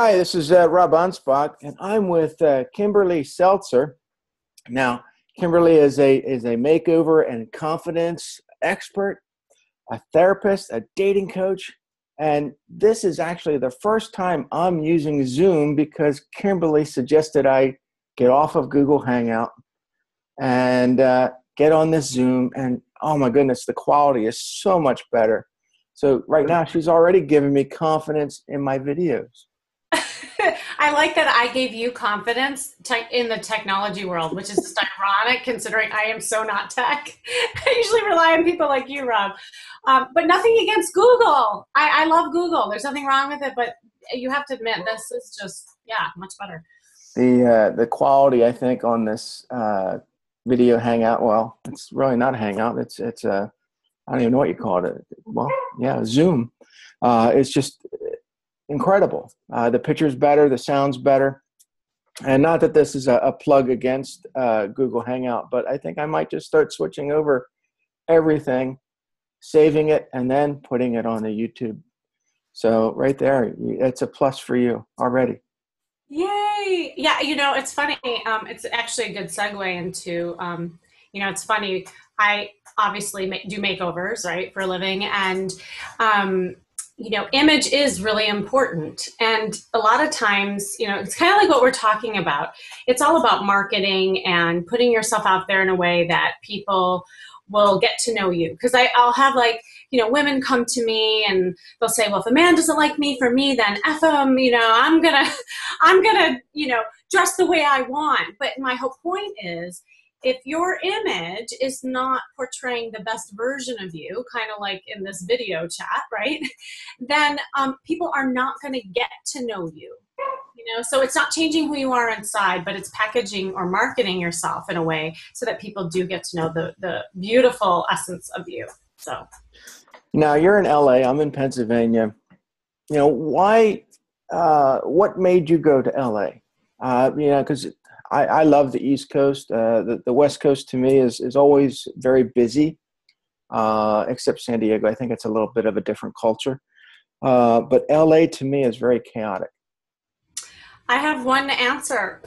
Hi, this is Rob Anspach, and I'm with Kimberly Seltzer. Now, Kimberly is a makeover and confidence expert, a therapist, a dating coach, and this is actually the first time I'm using Zoom because Kimberly suggested I get off of Google Hangout and get on this Zoom, and oh my goodness, the quality is so much better. So right now, she's already given me confidence in my videos. I like that I gave you confidence in the technology world, which is just ironic considering I am so not tech. I usually rely on people like you, Rob. But nothing against Google. I love Google. There's nothing wrong with it, but you have to admit this is just, yeah, much better. The quality, I think, on this video hangout, well, it's really not a hangout. It's I don't even know what you call it. Well, yeah, Zoom. It's just incredible. The picture's better, the sound's better. And not that this is a plug against Google Hangout, but I think I might just start switching over everything, saving it, and then putting it on the YouTube. So right there, it's a plus for you already. Yay! Yeah, it's funny. It's actually a good segue into, it's funny. I obviously do makeovers, right, for a living, and image is really important. And a lot of times, it's kind of like what we're talking about. It's all about marketing and putting yourself out there in a way that people will get to know you. Because I'll have women come to me and they'll say, well, if a man doesn't like me for me, then F him, I'm gonna, dress the way I want. But my whole point is, if your image is not portraying the best version of you, kind of like in this video chat, right, then people are not going to get to know you. So it's not changing who you are inside, but it's packaging or marketing yourself in a way so that people do get to know the beautiful essence of you. So now you're in LA, I'm in Pennsylvania. Why, what made you go to LA? Because I love the East Coast. The West Coast to me is always very busy, except San Diego. I think it's a little bit of a different culture. But LA to me is very chaotic. I have one answer: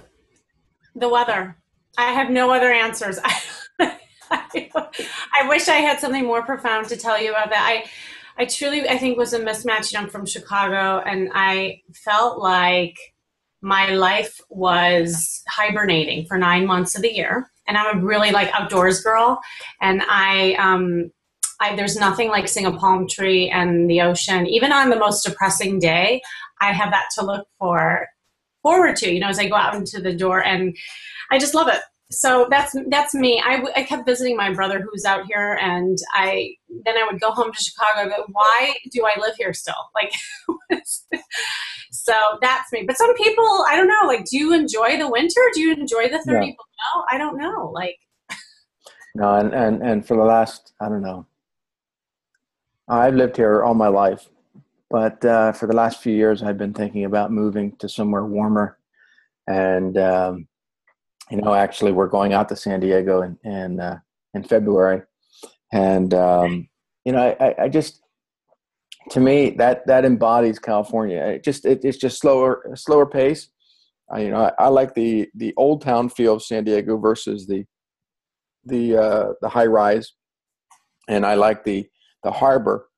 the weather. I have no other answers. I wish I had something more profound to tell you about that. I truly, I think, was a mismatch. I'm from Chicago, and I felt like my life was hibernating for 9 months of the year. And I'm a really outdoors girl. And there's nothing like seeing a palm tree and the ocean. Even on the most depressing day, I have that to look forward to, as I go out into the door, and I just love it. So that's me. I kept visiting my brother who's out here, and then I would go home to Chicago and go, why do I live here still? So that's me. But some people, I don't know, do you enjoy the winter? Do you enjoy the 30 below? I don't know. No, and for the last, I don't know, I've lived here all my life, but for the last few years, I've been thinking about moving to somewhere warmer. And, actually we're going out to San Diego in February. And, I just, to me, that embodies California. It's just slower pace. I like the old town feel of San Diego versus the high rise, and I like the harbor.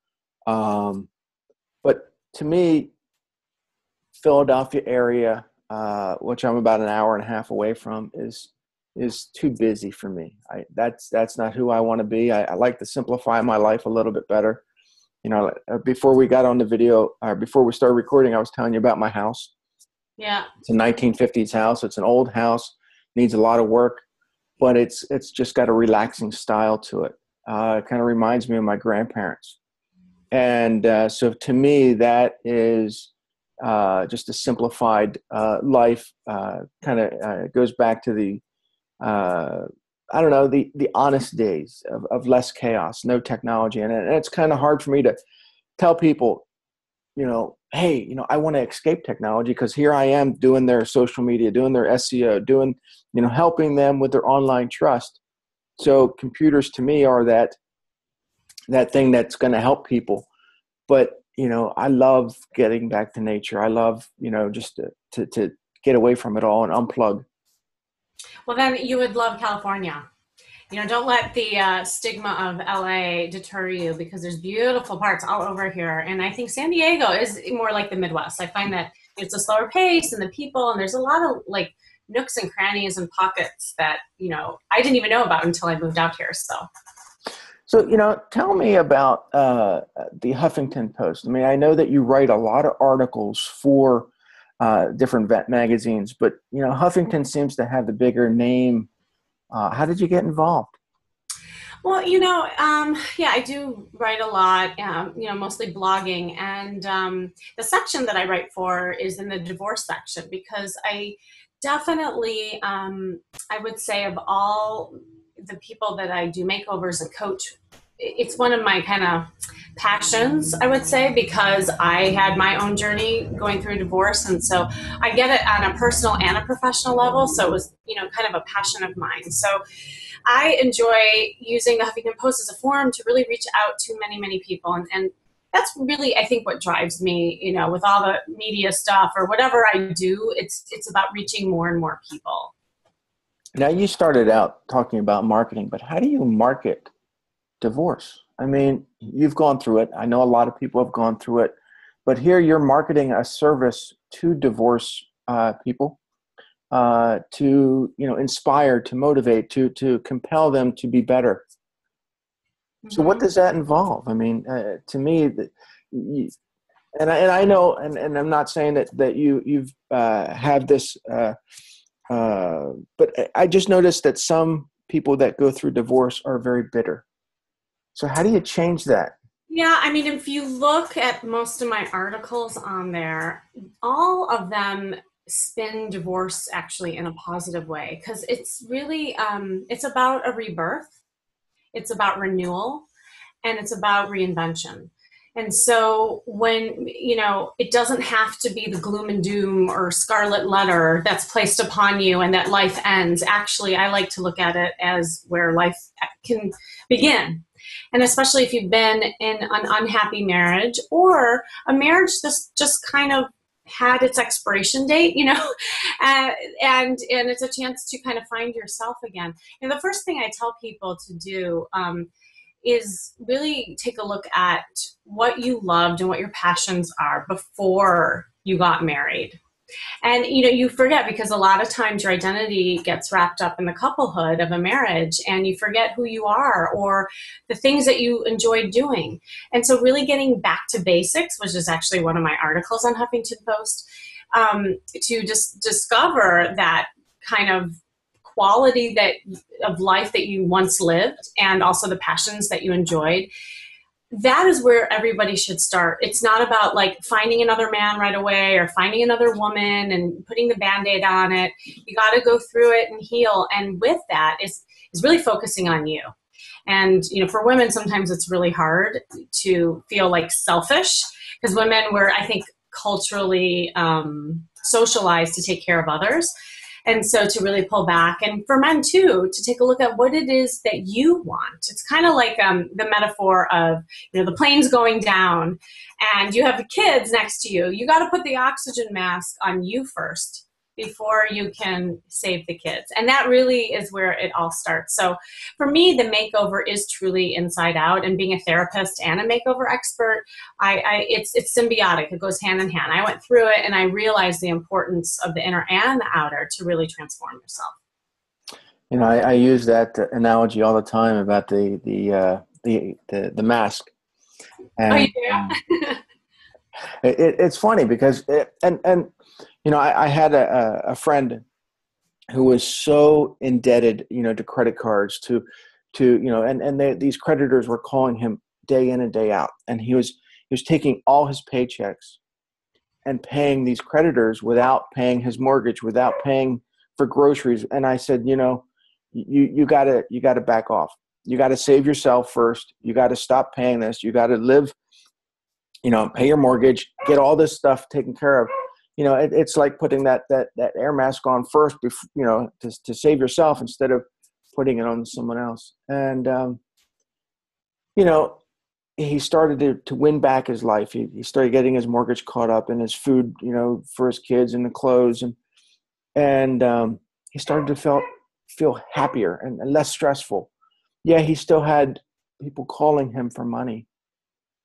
But to me, Philadelphia area, which I'm about an hour and a half away from, is too busy for me. That's not who I want to be. I like to simplify my life a little bit better. Before we got on the video, or before we started recording, I was telling you about my house. Yeah. It's a 1950s house. It's an old house, needs a lot of work, but it's just got a relaxing style to it. It kind of reminds me of my grandparents. And so to me, that is just a simplified life. Kind of goes back to the the honest days of less chaos, no technology. And it's kind of hard for me to tell people, hey, I want to escape technology because here I am doing their social media, doing their SEO, doing, helping them with their online trust. So computers to me are that thing that's going to help people. But I love getting back to nature. I love, just to get away from it all and unplug. Well, then you would love California. Don't let the stigma of LA deter you, because there's beautiful parts all over here. And I think San Diego is more like the Midwest. I find that it's a slower pace and the people, and there's a lot of like nooks and crannies and pockets that, I didn't even know about until I moved out here. So, tell me about the Huffington Post. I mean, I know that you write a lot of articles for different vet magazines, but, Huffington seems to have the bigger name. How did you get involved? Well, yeah, I do write a lot, mostly blogging. And the section that I write for is in the divorce section, because I definitely, I would say, of all the people that I do makeovers and coach, it's one of my kind of passions, I would say, because I had my own journey going through a divorce. And so I get it on a personal and a professional level. So it was, kind of a passion of mine. So I enjoy using the Huffington Post as a forum to really reach out to many, many people. And that's really, I think, what drives me, with all the media stuff or whatever I do, it's about reaching more and more people. Now, you started out talking about marketing, but how do you market divorce? I mean, you've gone through it. I know a lot of people have gone through it, but here you're marketing a service to divorce people, to, inspire, to motivate, to compel them to be better. So what does that involve? I mean, to me, and I know, and I'm not saying that you've have this, but I just noticed that some people that go through divorce are very bitter. So how do you change that? Yeah, I mean, if you look at most of my articles on there, all of them spin divorce actually in a positive way, because it's really, it's about a rebirth, it's about renewal, and it's about reinvention. And so when, it doesn't have to be the gloom and doom or scarlet letter that's placed upon you and that life ends. Actually, I like to look at it as where life can begin. And especially if you've been in an unhappy marriage, or a marriage that's just kind of had its expiration date, and it's a chance to kind of find yourself again. And the first thing I tell people to do is really take a look at what you loved and what your passions are before you got married. And, you forget, because a lot of times your identity gets wrapped up in the couplehood of a marriage, and you forget who you are or the things that you enjoy doing. And so really getting back to basics, which is actually one of my articles on Huffington Post, to just discover that kind of quality of life that you once lived, and also the passions that you enjoyed. That is where everybody should start. It's not about like finding another man right away or finding another woman and putting the Band-Aid on it. You got to go through it and heal. And with that is really focusing on you. And, for women, sometimes it's really hard to feel like selfish, because women were, I think, culturally socialized to take care of others. And so to really pull back, and for men too, to take a look at what it is that you want. It's kind of like the metaphor of, the plane's going down and you have the kids next to you. You got to put the oxygen mask on you first before you can save the kids. And that really is where it all starts. So for me, the makeover is truly inside out, and being a therapist and a makeover expert, it's symbiotic. It goes hand in hand. I went through it and I realized the importance of the inner and the outer to really transform yourself. I use that analogy all the time about the mask. And, it's funny because I had a friend who was so indebted, to credit cards, and these creditors were calling him day in and day out, and he was taking all his paychecks and paying these creditors without paying his mortgage, without paying for groceries. And I said, you gotta back off. You got to save yourself first. You got to stop paying this. You got to live, pay your mortgage, get all this stuff taken care of. It's like putting that air mask on first, before, to save yourself instead of putting it on someone else. And, he started to win back his life. He started getting his mortgage caught up and his food, for his kids and the clothes. And he started to feel happier and less stressful. Yeah, he still had people calling him for money,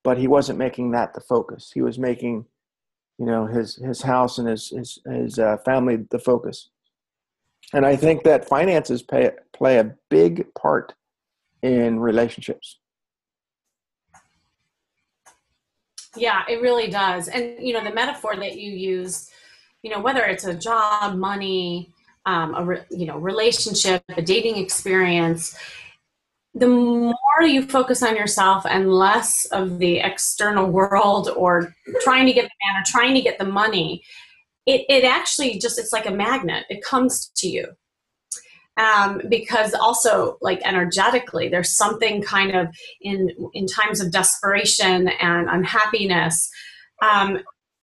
but he wasn't making that the focus. He was making, his house and his family the focus. And I think that finances play a big part in relationships. Yeah, it really does. And, the metaphor that you use, whether it's a job, money, relationship, a dating experience, the more you focus on yourself and less of the external world or trying to get the man or trying to get the money, it actually just, it's like a magnet. It comes to you. Because also, like, energetically, there's something kind of in times of desperation and unhappiness,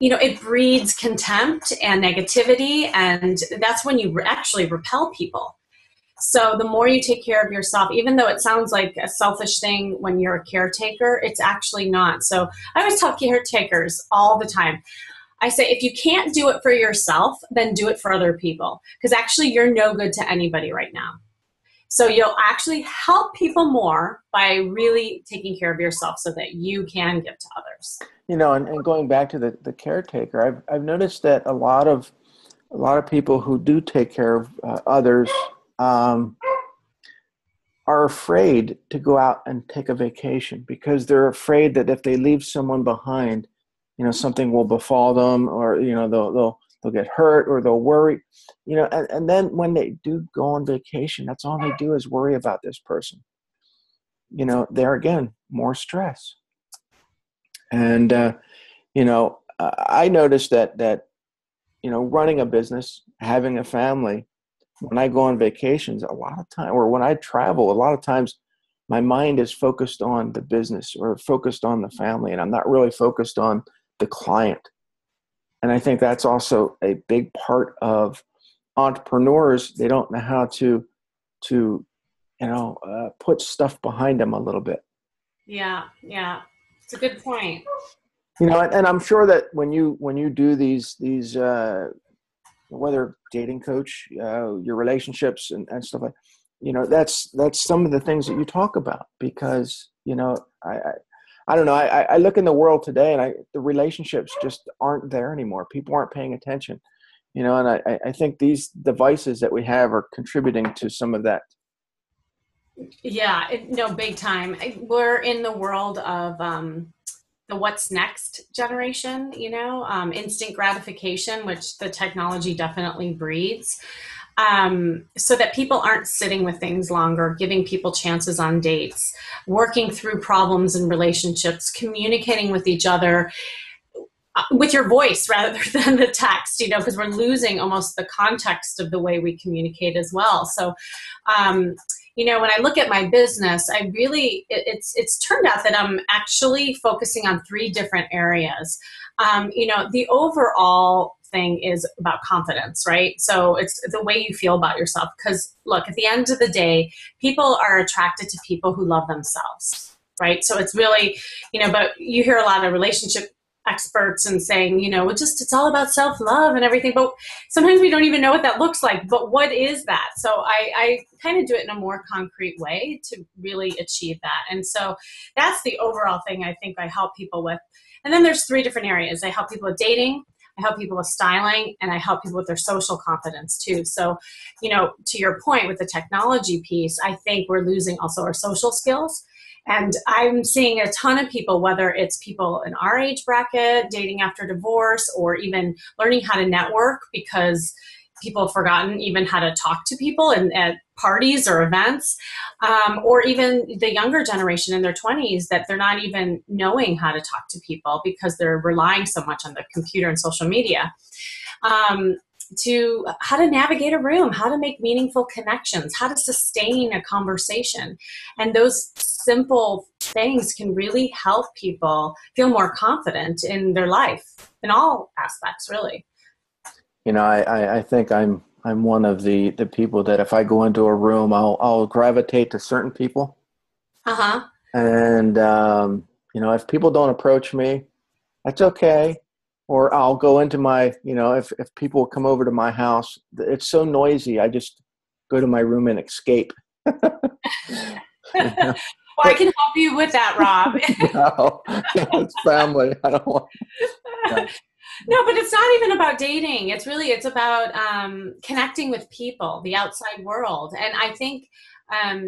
it breeds contempt and negativity, and that's when you actually repel people. So the more you take care of yourself, even though it sounds like a selfish thing when you're a caretaker, it's actually not. So I always tell caretakers all the time, I say, if you can't do it for yourself, then do it for other people. Because actually, you're no good to anybody right now. So you'll actually help people more by really taking care of yourself so that you can give to others. And going back to the caretaker, I've noticed that a lot of people who do take care of others are afraid to go out and take a vacation because they're afraid that if they leave someone behind, something will befall them, or they'll get hurt, or they'll worry, and then when they do go on vacation, that's all they do is worry about this person. There again, more stress. And I noticed that running a business, having a family, when I go on vacations, a lot of time, or when I travel, a lot of times my mind is focused on the business or focused on the family, and I'm not really focused on the client. And I think that's also a big part of entrepreneurs. They don't know how to put stuff behind them a little bit. Yeah. It's a good point. And I'm sure that when you do these whether dating coach, your relationships and stuff like, that's some of the things that you talk about, because, I don't know. I look in the world today, and the relationships just aren't there anymore. People aren't paying attention, and I think these devices that we have are contributing to some of that. Yeah, big time. We're in the world of the what's next generation, instant gratification, which the technology definitely breeds. So that people aren't sitting with things longer, giving people chances on dates, working through problems in relationships, communicating with each other with your voice rather than the text, because we're losing almost the context of the way we communicate as well. So, when I look at my business, I really, it's turned out that I'm actually focusing on 3 different areas. The overall thing is about confidence, right? So it's the way you feel about yourself. Because look, at the end of the day, people are attracted to people who love themselves, right? So it's really, but you hear a lot of relationship experts and saying, it's all about self-love and everything. But sometimes we don't even know what that looks like. But what is that? So I kind of do it in a more concrete way to really achieve that. And so that's the overall thing I think I help people with. And then there's 3 different areas. I help people with dating, I help people with styling, and I help people with their social confidence too. So, to your point with the technology piece, I think we're losing also our social skills. And I'm seeing a ton of people, whether it's people in our age bracket, dating after divorce, or even learning how to network because people have forgotten even how to talk to people at parties or events, or even the younger generation in their 20s that they're not even knowing how to talk to people because they're relying so much on the computer and social media. To how to navigate a room, how to make meaningful connections, how to sustain a conversation. And those simple things can really help people feel more confident in their life in all aspects, really. I think I'm one of the people that if I go into a room, I'll gravitate to certain people. Uh-huh. And, if people don't approach me, that's okay. Or I'll go into my, if people come over to my house, it's so noisy. I just go to my room and escape. Well, I can help you with that, Rob. No, it's family. I don't want. No. No, but it's not even about dating. It's about connecting with people, the outside world. And I think,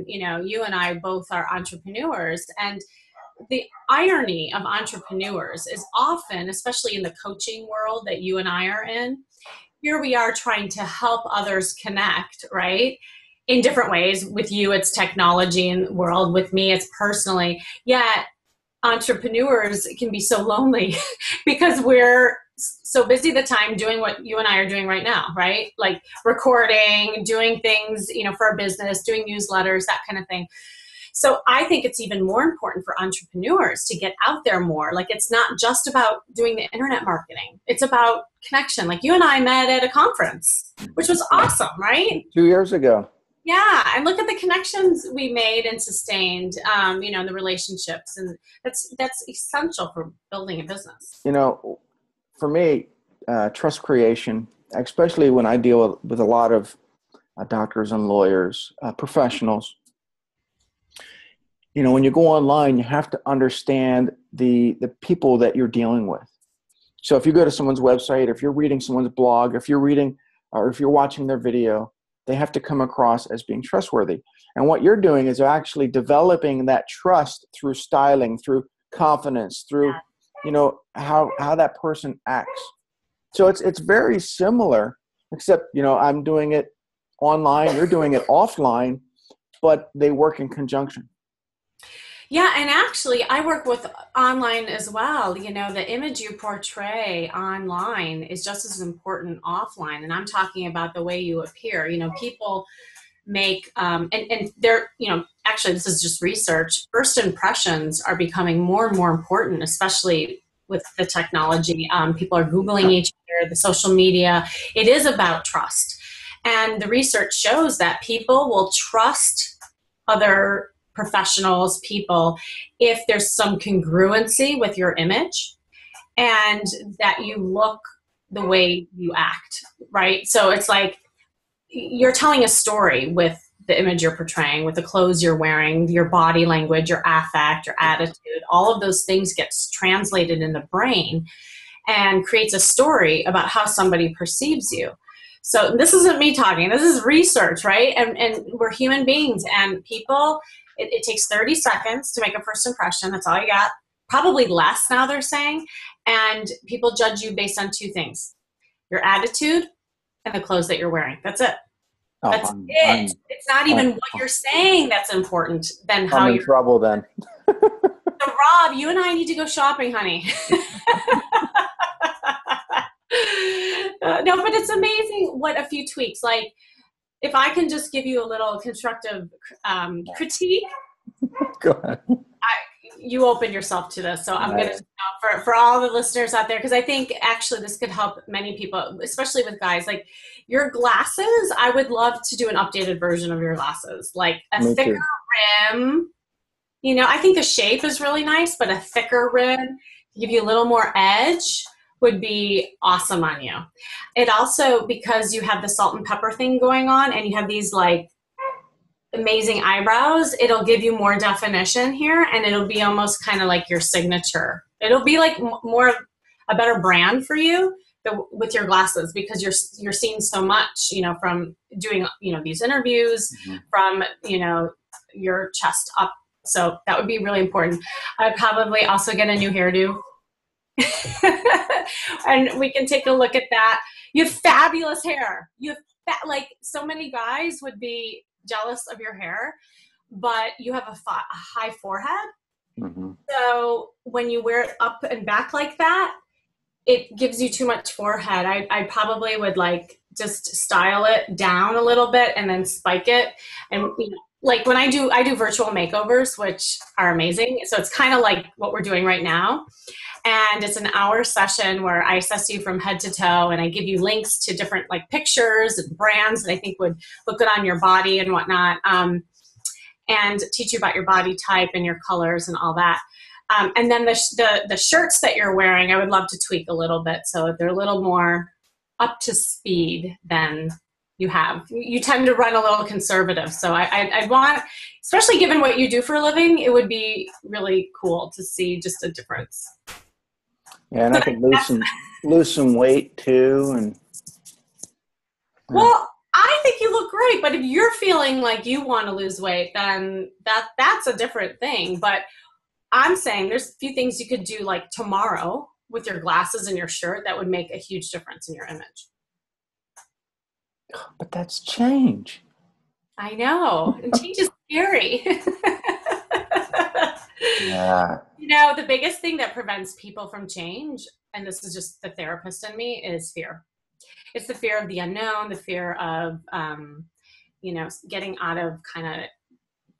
you and I both are entrepreneurs, and the irony of entrepreneurs is often, especially in the coaching world that you and I are in, here we are trying to help others connect, right? In different ways. With you, it's technology in the world. With me, it's personally. Yet entrepreneurs can be so lonely because we're so busy the time doing what you and I are doing right now, right? Like recording, doing things, for a business, doing newsletters, that kind of thing. So I think it's even more important for entrepreneurs to get out there more. Like, it's not just about doing the internet marketing. It's about connection. Like, you and I met at a conference, which was awesome, right? 2 years ago. Yeah. And look at the connections we made and sustained, the relationships. And that's essential for building a business. For me, trust creation, especially when I deal with a lot of doctors and lawyers, professionals, when you go online, you have to understand the people that you're dealing with. So if you go to someone's website, if you're reading someone's blog, if you're watching their video, they have to come across as being trustworthy. And what you're doing is actually developing that trust through styling, through confidence, through, how that person acts. So it's very similar, except, I'm doing it online, you're doing it offline, but they work in conjunction. Yeah, and actually, I work with online as well. The image you portray online is just as important offline. And I'm talking about the way you appear. People make, and they're, actually, this is just research. First impressions are becoming more and more important, especially with the technology. People are Googling each other, the social media. It is about trust. And the research shows that people will trust other professionals, people, if there's some congruency with your image and that you look the way you act, right? So it's like you're telling a story with the image you're portraying, with the clothes you're wearing, your body language, your affect, your attitude, all of those things gets translated in the brain and creates a story about how somebody perceives you. So this isn't me talking, this is research, right? And we're human beings, and people, it takes 30 seconds to make a first impression. That's all you got. Probably less now, they're saying. And people judge you based on two things: your attitude and the clothes that you're wearing. That's it. That's it. It's not even what you're saying that's important than how you're in trouble then. So Rob, you and I need to go shopping, honey. No, but it's amazing what a few tweaks, like if I can just give you a little constructive critique. Go ahead. You open yourself to this. So I'm going to, for all the listeners out there, because I think actually this could help many people, especially with guys. Like your glasses, I would love to do an updated version of your glasses, like a thicker rim. I think the shape is really nice, but a thicker rim to give you a little more edge would be awesome on you. It also, because you have the salt and pepper thing going on and you have these like amazing eyebrows, it'll give you more definition here, and it'll be almost kind of like your signature. It'll be like more a better brand for you with your glasses, because you're seeing so much, from doing, these interviews, from, your chest up. So that would be really important. I'd probably also get a new hairdo. And we can take a look at that. You have fabulous hair. You have like so many guys would be jealous of your hair, but you have a high forehead. Mm-hmm. So when you wear it up and back like that, it gives you too much forehead. I probably would like just style it down a little bit and then spike it. And like when I do virtual makeovers, which are amazing. So it's kind of like what we're doing right now. And it's an hour session where I assess you from head to toe, and I give you links to different like pictures and brands that I think would look good on your body and whatnot, and teach you about your body type and your colors and all that. And then the shirts that you're wearing, I would love to tweak a little bit so they're a little more up to speed than you have. You tend to run a little conservative. So I want, especially given what you do for a living, it would be really cool to see just a difference. Yeah, and I can lose some weight too. And well, I think you look great, but if you're feeling like you want to lose weight, then that's a different thing. But I'm saying there's a few things you could do like tomorrow with your glasses and your shirt that would make a huge difference in your image. But that's change. I know. And change is scary. Yeah. You know, the biggest thing that prevents people from change, and this is just the therapist in me, is fear. It's the fear of the unknown, the fear of, getting out of kind of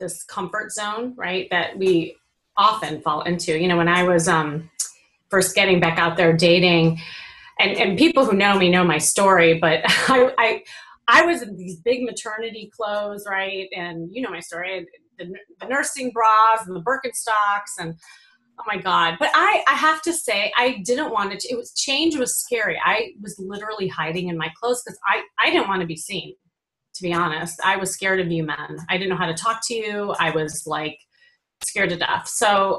this comfort zone, right? That we often fall into. You know, when I was first getting back out there dating, and people who know me know my story, but I was in these big maternity clothes, right? And you know my story, the nursing bras and the Birkenstocks, and oh my God. But I have to say, I didn't want it. Change was scary. I was literally hiding in my clothes because I didn't want to be seen, to be honest. I was scared of you men. I didn't know how to talk to you. I was like scared to death. So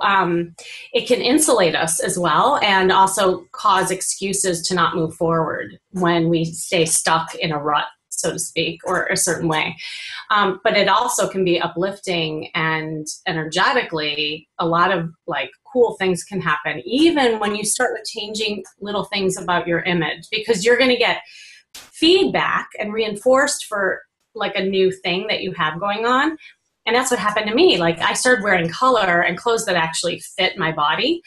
it can insulate us as well, and also cause excuses to not move forward when we stay stuck in a rut, so to speak, or a certain way. But it also can be uplifting, and energetically, a lot of like cool things can happen, even when you start with changing little things about your image, because you're going to get feedback and reinforced for like a new thing that you have going on. And that's what happened to me. Like I started wearing color and clothes that actually fit my body,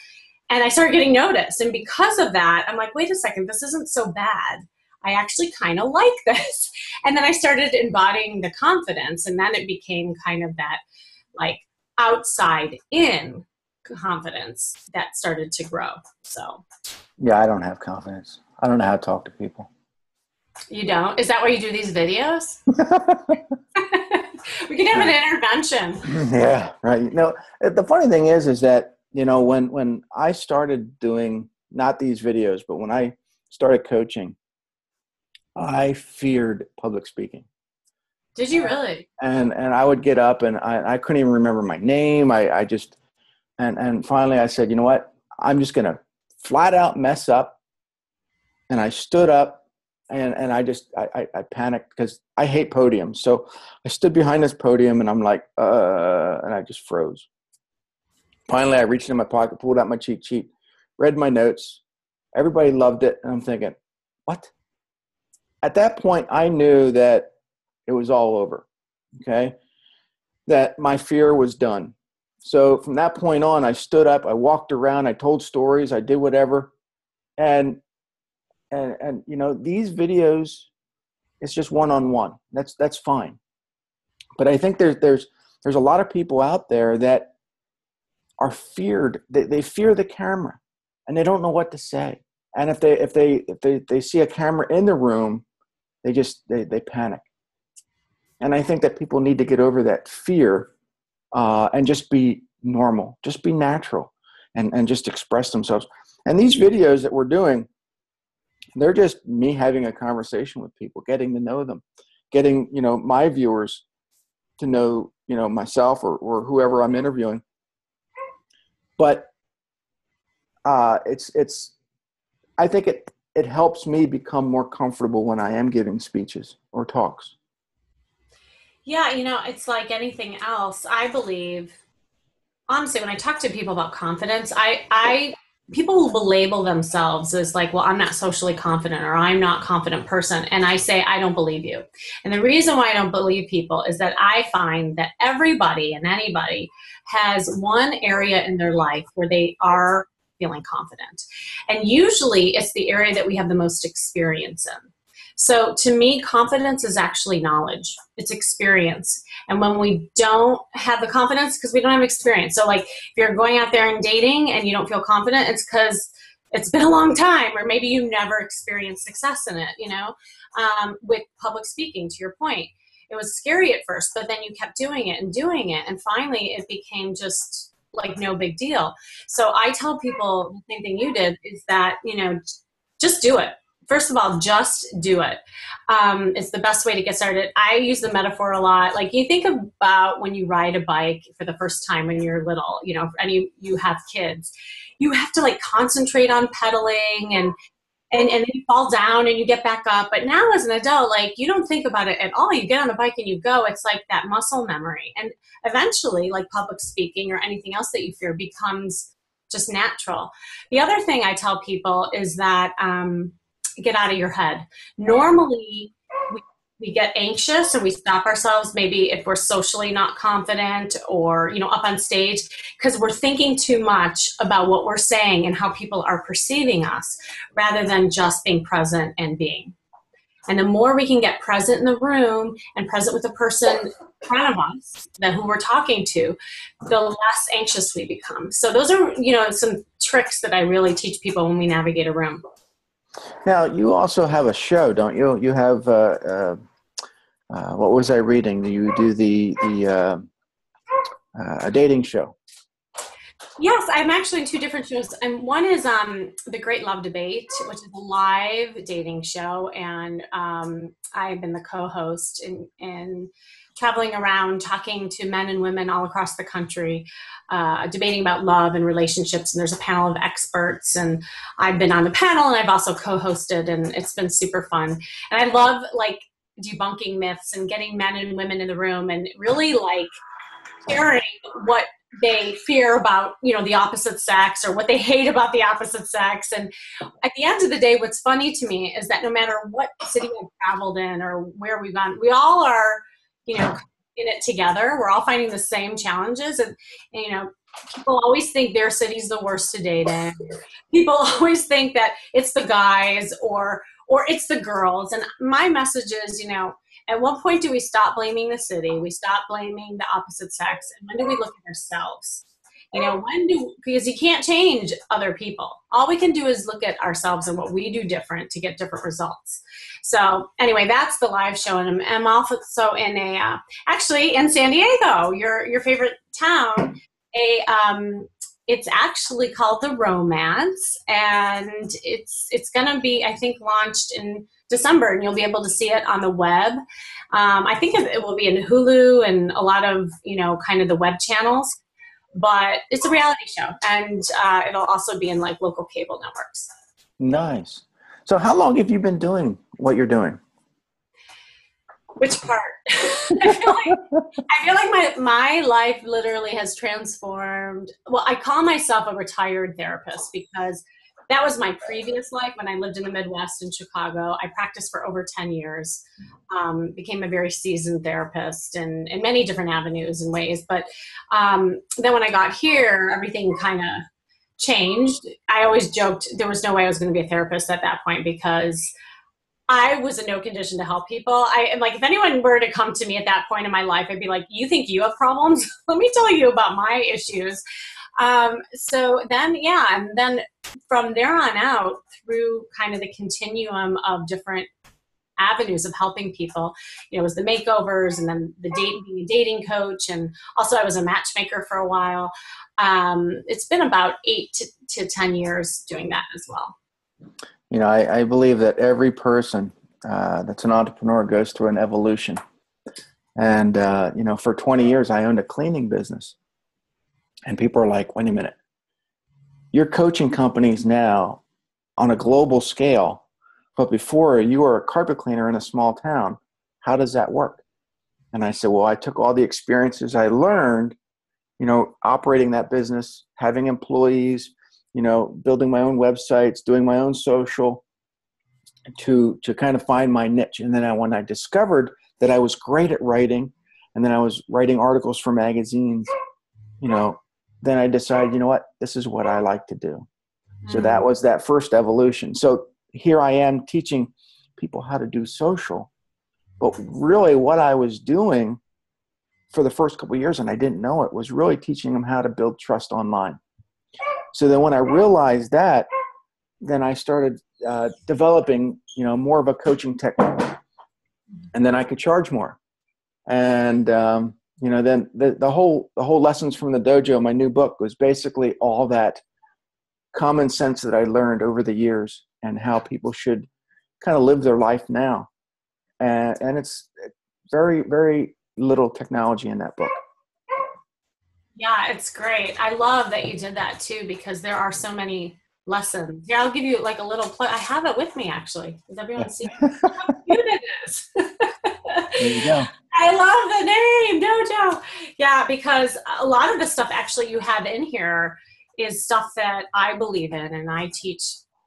and I started getting noticed. And because of that, I'm like, wait a second, this isn't so bad. I actually kind of like this. And then I started embodying the confidence, and then it became kind of that like outside in confidence that started to grow. So Yeah, I don't have confidence. I don't know how to talk to people. You don't? Is that why you do these videos? We can have an intervention. Yeah, right. You know, the funny thing is that, you know, when I started doing not these videos, but when I started coaching, I feared public speaking. Did you really? And I would get up and I couldn't even remember my name. I just, and finally I said, you know what, I'm just going to flat out mess up. And I stood up and I panicked because I hate podiums. So I stood behind this podium and I'm like, and I just froze. Finally, I reached in my pocket, pulled out my cheat sheet, read my notes. Everybody loved it. And I'm thinking, what? At that point, I knew that it was all over, okay? That my fear was done. So from that point on, I stood up, I walked around, I told stories, I did whatever. And you know, these videos, it's just one-on-one. That's fine. But I think there's a lot of people out there that are feared. They fear the camera and they don't know what to say. And if they see a camera in the room, they panic. And I think that people need to get over that fear and just be normal, just be natural, and just express themselves. And these videos that we're doing, they're just me having a conversation with people, getting to know them, getting, you know, my viewers to know, you know, myself or whoever I'm interviewing. But I think it helps me become more comfortable when I am giving speeches or talks. Yeah, you know, it's like anything else. I believe, honestly, when I talk to people about confidence, people will label themselves as like, well, I'm not socially confident, or I'm not a confident person. And I say, I don't believe you. And the reason why I don't believe people is that I find that everybody and anybody has one area in their life where they are feeling confident. And usually it's the area that we have the most experience in. So to me, confidence is actually knowledge. It's experience. And when we don't have the confidence, because we don't have experience. So like if you're going out there and dating and you don't feel confident, it's because it's been a long time, or maybe you never experienced success in it, you know, with public speaking, to your point. It was scary at first, but then you kept doing it. And finally it became just like no big deal. So I tell people the same thing you did, is that, just do it. First of all, just do it. It's the best way to get started. I use the metaphor a lot. Like, you think about when you ride a bike for the first time when you're little, and you have kids, you have to like concentrate on pedaling and then you fall down and you get back up. But now as an adult, like, you don't think about it at all. You get on the bike and you go. It's like that muscle memory. And eventually, like public speaking or anything else that you fear becomes just natural. The other thing I tell people is that get out of your head. Normally, we get anxious or we stop ourselves, maybe if we're socially not confident or, up on stage, because we're thinking too much about what we're saying and how people are perceiving us, rather than just being present and being. And the more we can get present in the room and present with the person in front of us, who we're talking to, the less anxious we become. So those are, some tricks that I really teach people when we navigate a room. Now, you also have a show, don't you? You have, what was I reading? You do a dating show. Yes, I'm actually in two different shows. And one is The Great Love Debate, which is a live dating show. And I've been the co-host and traveling around talking to men and women all across the country, debating about love and relationships. And there's a panel of experts. And I've been on the panel and I've also co-hosted, and it's been super fun. And I love like debunking myths and getting men and women in the room and really like sharing what they fear about, the opposite sex, or what they hate about the opposite sex. And at the end of the day, what's funny to me is that no matter what city we've traveled in or where we've gone, we all are, in it together. We're all finding the same challenges. And people always think their city's the worst to date in. People always think that it's the guys or it's the girls. And my message is, at what point do we stop blaming the city? We stop blaming the opposite sex. And when do we look at ourselves? Because you can't change other people. All we can do is look at ourselves and what we do different to get different results. So anyway, that's the live show. And I'm also in actually in San Diego, your favorite town, it's actually called The Romance, and it's going to be, I think, launched in December, and you'll be able to see it on the web. I think it will be in Hulu and a lot of, kind of the web channels, but it's a reality show, and it'll also be in like local cable networks. Nice. So how long have you been doing what you're doing? Which part? I feel like my life literally has transformed. Well, I call myself a retired therapist because that was my previous life when I lived in the Midwest in Chicago. I practiced for over 10 years, became a very seasoned therapist in many different avenues and ways. But then when I got here, everything kind of changed. I always joked there was no way I was going to be a therapist at that point because I was in no condition to help people. If anyone were to come to me at that point in my life, I'd be like, you think you have problems? Let me tell you about my issues. So then, and then from there on out, through kind of the continuum of different avenues of helping people, it was the makeovers, and then being a dating coach. And also I was a matchmaker for a while. It's been about 8 to 10 years doing that as well. I believe that every person that's an entrepreneur goes through an evolution. And, for 20 years, I owned a cleaning business. And people are like, wait a minute, you're coaching companies now on a global scale, but before you were a carpet cleaner in a small town. How does that work? And I said, well, I took all the experiences I learned, operating that business, having employees, building my own websites, doing my own social to kind of find my niche. And then when I discovered that I was great at writing, and then I was writing articles for magazines, then I decided, this is what I like to do. So that was that first evolution. So here I am teaching people how to do social. But really what I was doing for the first couple of years, and I didn't know it, was really teaching them how to build trust online. So then when I realized that, then I started developing, more of a coaching technique, and then I could charge more. And, then the whole lessons from the dojo, my new book, was basically all that common sense that I learned over the years and how people should kind of live their life now. And it's very, very little technology in that book. Yeah, it's great. I love that you did that too, because there are so many lessons. Yeah, I'll give you like a little plug. I have it with me actually. Does everyone see how cute it is? There you go. I love the name Dojo. Yeah, because a lot of the stuff actually you have in here is stuff that I believe in and I teach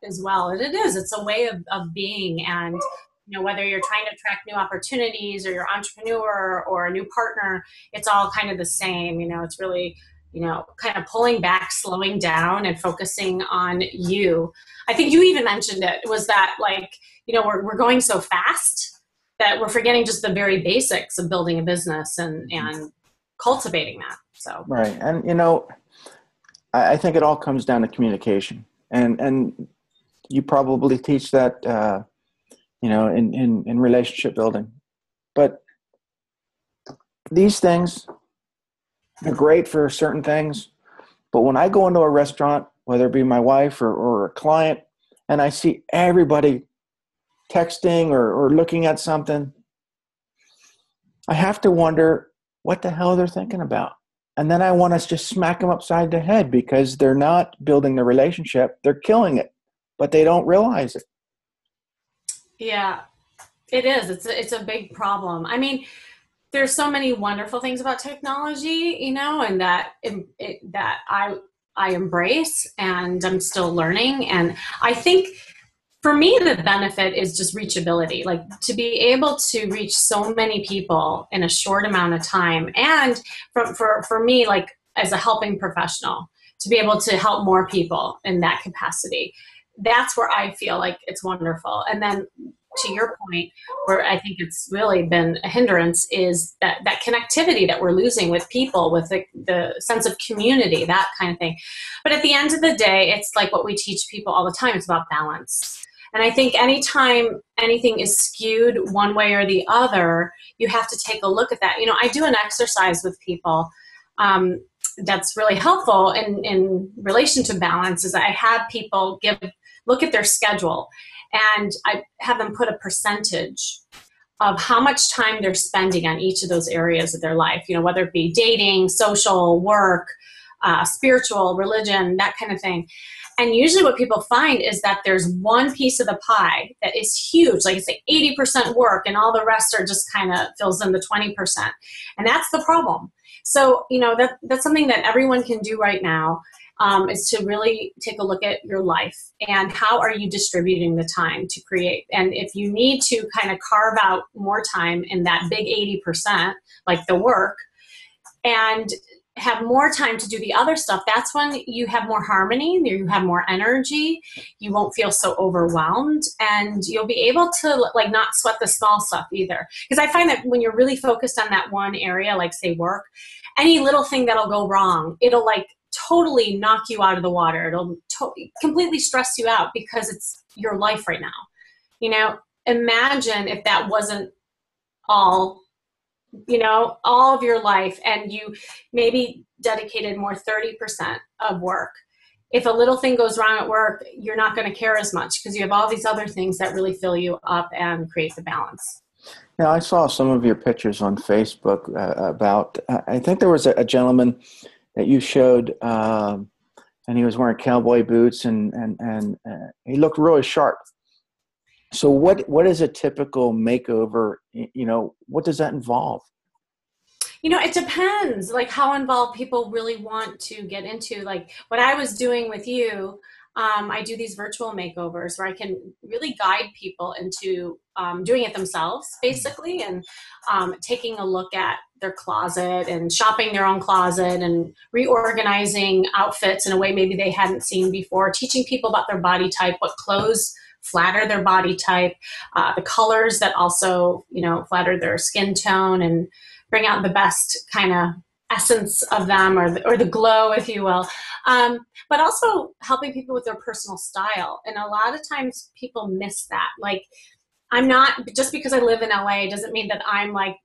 as well. And it's a way of being. And whether you're trying to attract new opportunities or you're an entrepreneur or a new partner, it's all kind of the same. It's really, kind of pulling back, slowing down and focusing on you. I think you even mentioned it was that like, we're going so fast that we're forgetting just the very basics of building a business and cultivating that. So, right. And, I think it all comes down to communication, and you probably teach that, in relationship building. But these things are great for certain things. But when I go into a restaurant, whether it be my wife or a client, and I see everybody texting or looking at something, I have to wonder what the hell they're thinking about. And then I want to just smack them upside the head because they're not building the relationship. They're killing it, but they don't realize it. Yeah, it is. It's a big problem. I mean, there's so many wonderful things about technology, and that I embrace and I'm still learning. And I think for me, the benefit is just reachability, like to be able to reach so many people in a short amount of time. And for me, like as a helping professional, to be able to help more people in that capacity. That's where I feel like it's wonderful. And then to your point, where I think it's really been a hindrance is that connectivity that we're losing with people, with the sense of community, that kind of thing. But at the end of the day, it's like what we teach people all the time. It's about balance. And I think anytime anything is skewed one way or the other, you have to take a look at that. I do an exercise with people that's really helpful in relation to balance is I have people look at their schedule and I have them put a percentage of how much time they're spending on each of those areas of their life, whether it be dating, social, work, spiritual, religion, that kind of thing. And usually what people find is that there's one piece of the pie that is huge, like it's like 80% work and all the rest are just kind of fills in the 20%. And that's the problem. So, that's something that everyone can do right now, is to really take a look at your life and how are you distributing the time to create. And if you need to kind of carve out more time in that big 80%, like the work, and have more time to do the other stuff, that's when you have more harmony, you have more energy, you won't feel so overwhelmed, and you'll be able to like not sweat the small stuff either. Because I find that when you're really focused on that one area, like say work, any little thing that'll go wrong, it'll like totally knock you out of the water. It'll completely stress you out because it's your life right now. Imagine if that wasn't all of your life and you maybe dedicated more 30% of work. If a little thing goes wrong at work, you're not going to care as much because you have all these other things that really fill you up and create the balance. Now, I saw some of your pictures on Facebook about, I think there was a gentleman that you showed, and he was wearing cowboy boots and he looked really sharp. So what is a typical makeover? What does that involve? It depends, like how involved people really want to get into. Like what I was doing with you, I do these virtual makeovers where I can really guide people into doing it themselves, basically, and taking a look at their closet and shopping their own closet and reorganizing outfits in a way maybe they hadn't seen before, teaching people about their body type, what clothes flatter their body type, the colors that also, flatter their skin tone and bring out the best kind of essence of them or the glow, if you will. But also helping people with their personal style. And a lot of times people miss that. Like I'm not, just because I live in LA doesn't mean that I'm like,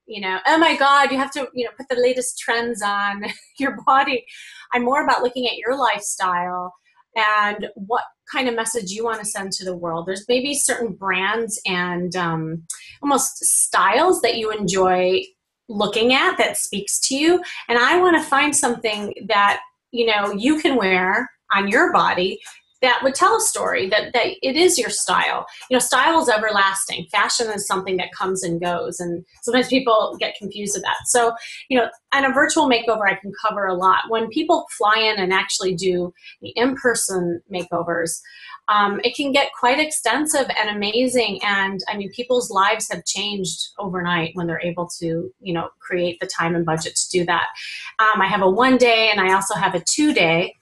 oh my God, you have to, put the latest trends on your body. I'm more about looking at your lifestyle and what kind of message you want to send to the world. There's maybe certain brands and almost styles that you enjoy looking at that speaks to you. And I want to find something that, you can wear on your body that would tell a story, that it is your style. Style is everlasting. Fashion is something that comes and goes. And sometimes people get confused with that. So, on a virtual makeover, I can cover a lot. When people fly in and actually do the in-person makeovers, it can get quite extensive and amazing. And I mean, people's lives have changed overnight when they're able to, create the time and budget to do that. I have a 1 day and I also have a 2 day.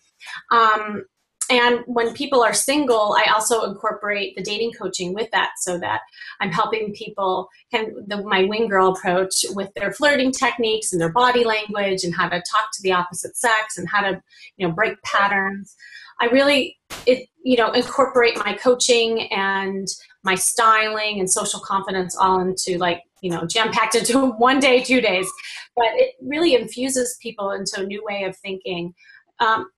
And when people are single, I also incorporate the dating coaching with that, so that I'm helping people my wing girl approach with their flirting techniques and their body language and how to talk to the opposite sex and how to, break patterns. I really, incorporate my coaching and my styling and social confidence all into jam-packed into 1 day, 2 days. But it really infuses people into a new way of thinking.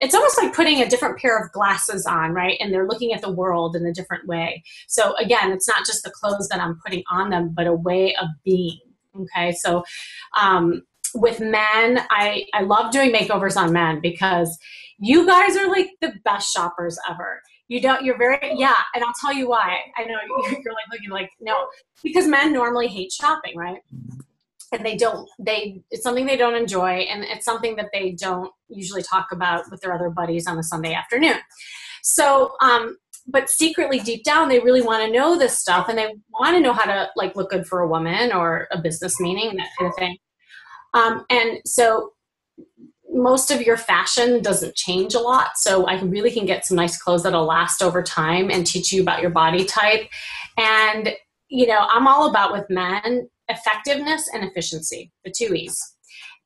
It's almost like putting a different pair of glasses on, right? And they're looking at the world in a different way. So again, it's not just the clothes that I'm putting on them, but a way of being. Okay. So, with men, I love doing makeovers on men because you guys are like the best shoppers ever. You're very, yeah. And I'll tell you why. I know you're like looking like, no, because men normally hate shopping, right? And it's something they don't enjoy, and it's something that they don't usually talk about with their other buddies on a Sunday afternoon. So, but secretly deep down, they really want to know this stuff, and they want to know how to look good for a woman or a business meeting, that kind of thing. And so most of your fashion doesn't change a lot. So I really can get some nice clothes that'll last over time and teach you about your body type. And, I'm all about, with men, effectiveness and efficiency, the 2 E's.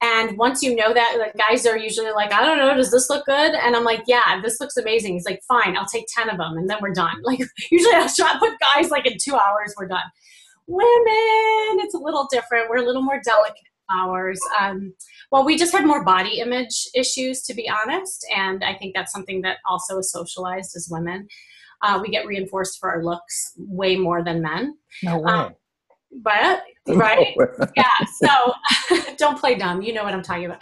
And once you know that, guys are usually like, I don't know, does this look good? And I'm like, yeah, this looks amazing. He's like, fine, I'll take 10 of them and then we're done. Usually I'll put guys in 2 hours, we're done. Women, it's a little different. We're a little more delicate hours. Well, we just have more body image issues, to be honest. And I think that's something that also is socialized as women. We get reinforced for our looks way more than men. No way. But, right? Yeah. So don't play dumb. You know what I'm talking about.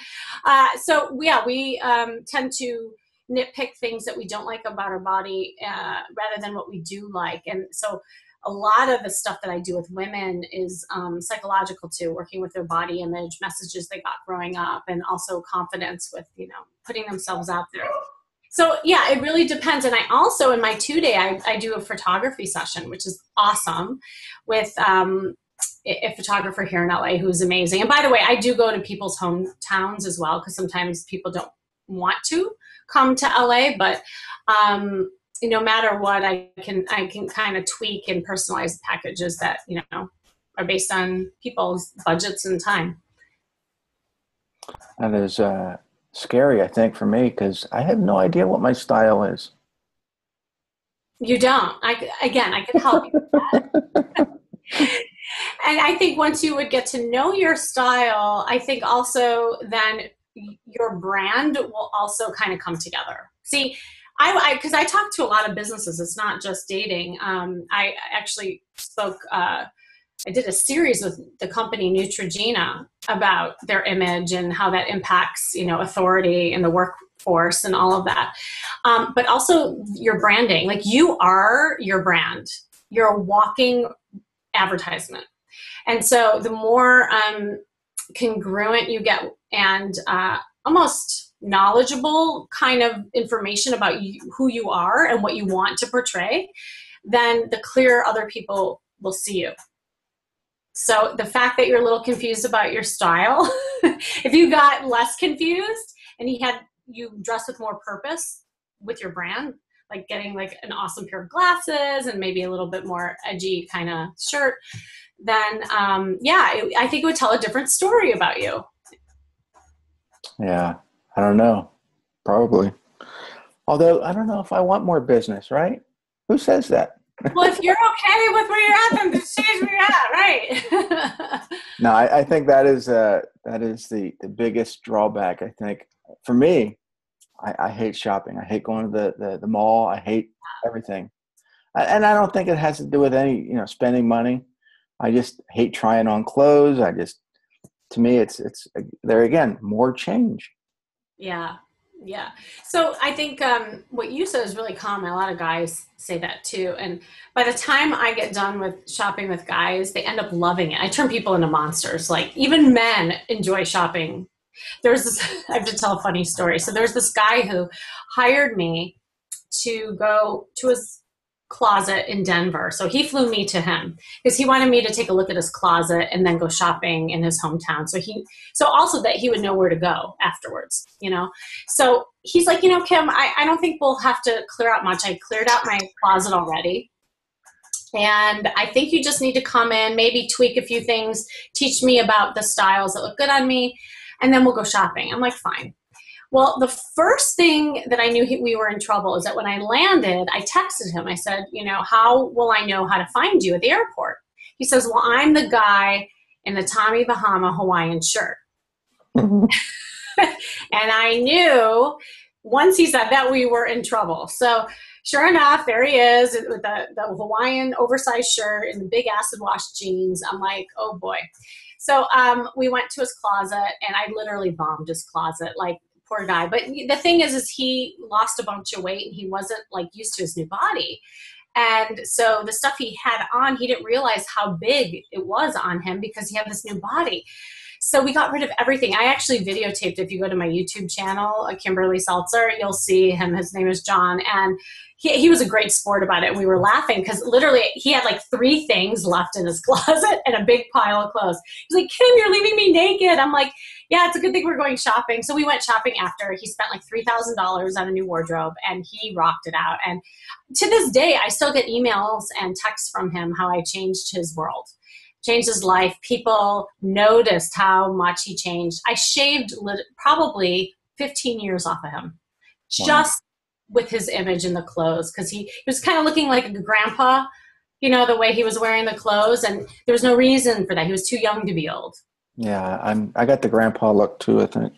We tend to nitpick things that we don't like about our body rather than what we do like. And so a lot of the stuff that I do with women is psychological too, working with their body image, messages they got growing up, and also confidence with, putting themselves out there. So yeah, it really depends. And I also, in my 2 day, I do a photography session, which is awesome, with a photographer here in LA who's amazing. And by the way, I do go to people's hometowns as well, because sometimes people don't want to come to LA, but no matter what, I can kind of tweak and personalize packages that, are based on people's budgets and time. That is scary, I think, for me, because I have no idea what my style is. You don't. I can help you with that. And I think once you would get to know your style, I think also then your brand will also kind of come together. See, because I talk to a lot of businesses. It's not just dating. I actually spoke, I did a series with the company Neutrogena about their image and how that impacts, authority in the workforce and all of that. But also your branding, you are your brand. You're a walking advertisement. And so the more congruent you get and almost knowledgeable kind of information about who you are and what you want to portray, then the clearer other people will see you. So the fact that you're a little confused about your style, if you got less confused and you dress with more purpose with your brand, like getting an awesome pair of glasses and maybe a little bit more edgy kind of shirt, then I think it would tell a different story about you. Yeah, I don't know. Probably. Although I don't know if I want more business, right? Who says that? Well, if you're okay with where you're at, then just change where you're at, right? No, I think that is the biggest drawback. I think for me, I hate shopping. I hate going to the mall. I hate everything. And I don't think it has to do with any, spending money. I just hate trying on clothes. To me, it's there again, more change. Yeah. Yeah. So I think what you said is really common. A lot of guys say that too. And by the time I get done with shopping with guys, they end up loving it. I turn people into monsters. Like even men enjoy shopping. There's this, I have to tell a funny story. So there's this guy who hired me to go to his closet in Denver. So he flew me to him because he wanted me to take a look at his closet and then go shopping in his hometown. So also that he would know where to go afterwards, So he's like, Kim, I don't think we'll have to clear out much. I cleared out my closet already. And I think you just need to come in, maybe tweak a few things, teach me about the styles that look good on me, and then we'll go shopping. I'm like, fine. Well, the first thing that I knew we were in trouble is that when I landed, I texted him. I said, how will I know how to find you at the airport? He says, well, I'm the guy in the Tommy Bahama Hawaiian shirt. Mhm. And I knew once he said that we were in trouble. So sure enough, there he is with the Hawaiian oversized shirt and the big acid wash jeans. I'm like, oh boy. So we went to his closet and I literally bombed his closet. Like, poor guy. But the thing is he lost a bunch of weight and he wasn't like used to his new body. And so the stuff he had on, he didn't realize how big it was on him because he had this new body. So we got rid of everything. I actually videotaped, if you go to my YouTube channel, Kimberly Seltzer, you'll see him. His name is John. And he was a great sport about it. We were laughing because literally he had like 3 things left in his closet and a big pile of clothes. He's like, Kim, you're leaving me naked. I'm like, yeah, it's a good thing we're going shopping. So we went shopping after. He spent like $3,000 on a new wardrobe and he rocked it out. And to this day, I still get emails and texts from him how I changed his world, changed his life. People noticed how much he changed. I shaved probably 15 years off of him. Wow. Just with his image in the clothes, because he was kind of looking like a grandpa, the way he was wearing the clothes, and there was no reason for that. He was too young to be old. Yeah, I got the grandpa look too, I think.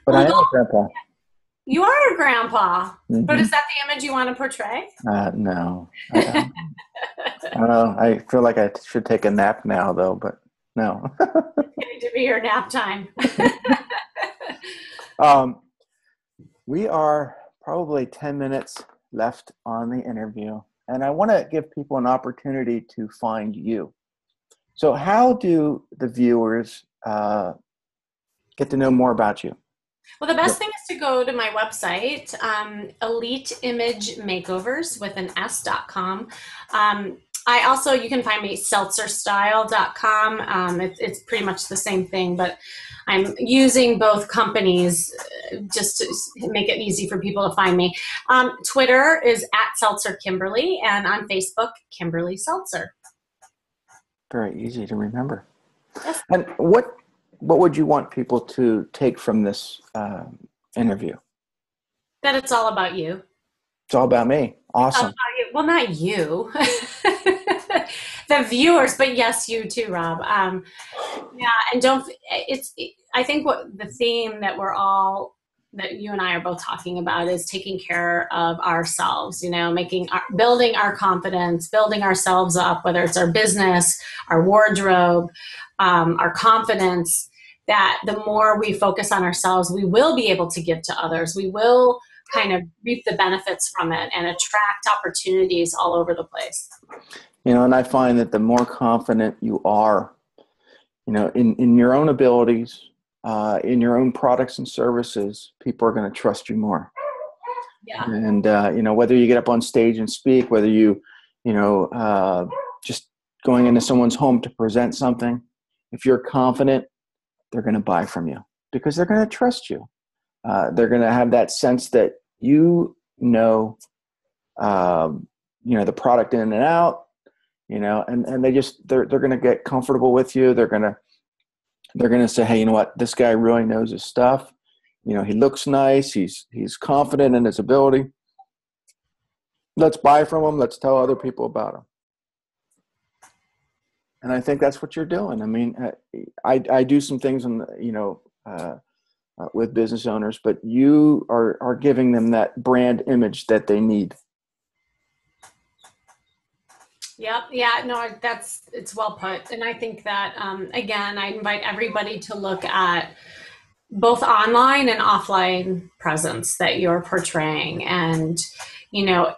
But Well, I am a grandpa. You are a grandpa, Mm-hmm. but is that the image you want to portray? No. I don't know. I feel like I should take a nap now, though, but no. It's going to be your nap time. We are probably 10 minutes left on the interview, and I want to give people an opportunity to find you. So how do the viewers get to know more about you? Well, the best thing is to go to my website, Elite Image Makeovers with an S.com. You can find me seltzerstyle.com. It's pretty much the same thing, but I'm using both companies just to make it easy for people to find me. Twitter is @SeltzerKimberly, and on Facebook, Kimberly Seltzer. Very easy to remember. Yes. And what would you want people to take from this interview? That it's all about you. It's all about me. Awesome. Well, not you. The viewers, but yes, you too, Rob. Yeah, and I think what the theme that you and I are both talking about is taking care of ourselves, building our confidence, building ourselves up, whether it's our business, our wardrobe, our confidence, that the more we focus on ourselves, we will be able to give to others. We will kind of reap the benefits from it and attract opportunities all over the place. And I find that the more confident you are, in your own abilities, in your own products and services, people are going to trust you more. Yeah. And, whether you get up on stage and speak, whether you, just going into someone's home to present something, if you're confident, they're going to buy from you because they're going to trust you. They're going to have that sense that the product in and out, and they're going to get comfortable with you. They're going to say, hey, you know what? This guy really knows his stuff. He looks nice. He's confident in his ability. Let's buy from them. Let's tell other people about them. And I think that's what you're doing. I mean, I do some things on with business owners, but you are giving them that brand image that they need. Yep. Yeah, no, it's well put. And I think that, again, I invite everybody to look at both online and offline presence that you're portraying. And, you know,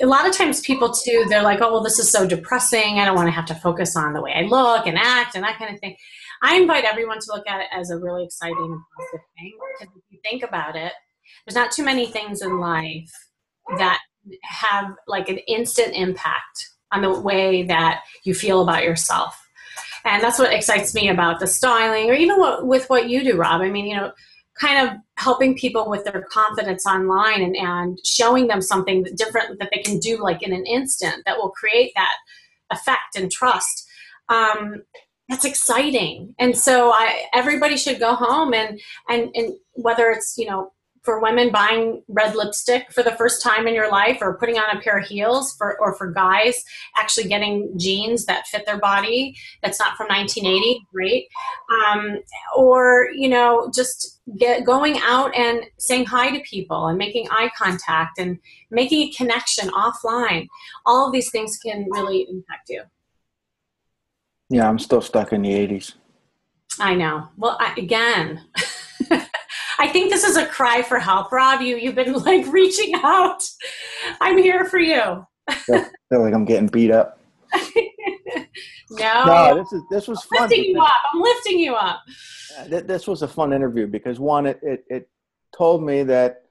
a lot of times people too, they're like, oh, well, this is so depressing. I don't want to have to focus on the way I look and act and that kind of thing. I invite everyone to look at it as a really exciting and positive thing. Because if you think about it, there's not too many things in life that have like an instant impact on the way that you feel about yourself. And that's what excites me about the styling, or even with what you do, Rob. I mean, you know, kind of helping people with their confidence online and showing them something different that they can do like in an instant that will create that effect and trust. That's exciting. And so everybody should go home and whether it's, you know, for women buying red lipstick for the first time in your life, or putting on a pair of heels, or for guys actually getting jeans that fit their body that's not from 1980, great. Or, you know, just going out and saying hi to people and making eye contact and making a connection offline. All of these things can really impact you. Yeah, I'm still stuck in the 80s. I know. Well, again, I think this is a cry for help, Rob. You've been like reaching out. I'm here for you. I feel like I'm getting beat up. No, this was fun. I'm lifting you up. This was a fun interview because one, it told me that,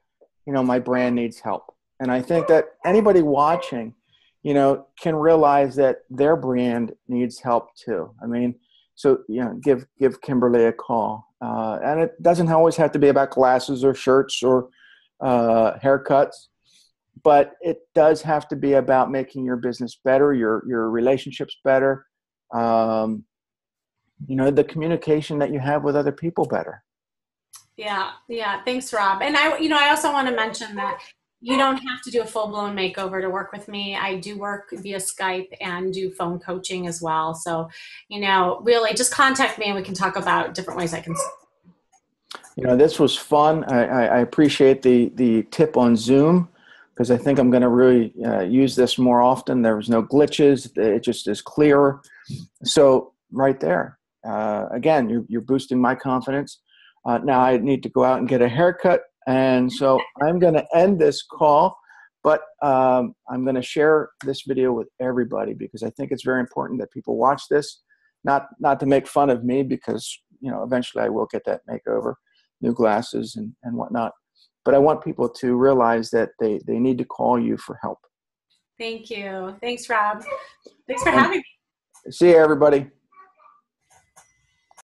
you know, my brand needs help, and I think that anybody watching, you know, can realize that their brand needs help too. I mean, so, you know, give Kimberly a call. And it doesn't always have to be about glasses or shirts or haircuts, but it does have to be about making your business better, your relationships better, you know, the communication that you have with other people better. Yeah. Thanks, Rob. And I also want to mention that you don't have to do a full-blown makeover to work with me. I do work via Skype and do phone coaching as well. So, you know, really just contact me and we can talk about different ways I can. You know, this was fun. I appreciate the tip on Zoom, because I think I'm going to really use this more often. There was no glitches. It just is clearer. So right there, again, you're boosting my confidence. Now I need to go out and get a haircut. And so I'm going to end this call, but I'm going to share this video with everybody because I think it's very important that people watch this, not to make fun of me, because, you know, eventually I will get that makeover, new glasses and whatnot. But I want people to realize that they need to call you for help. Thank you. Thanks, Rob. Thanks for having me. See you, everybody.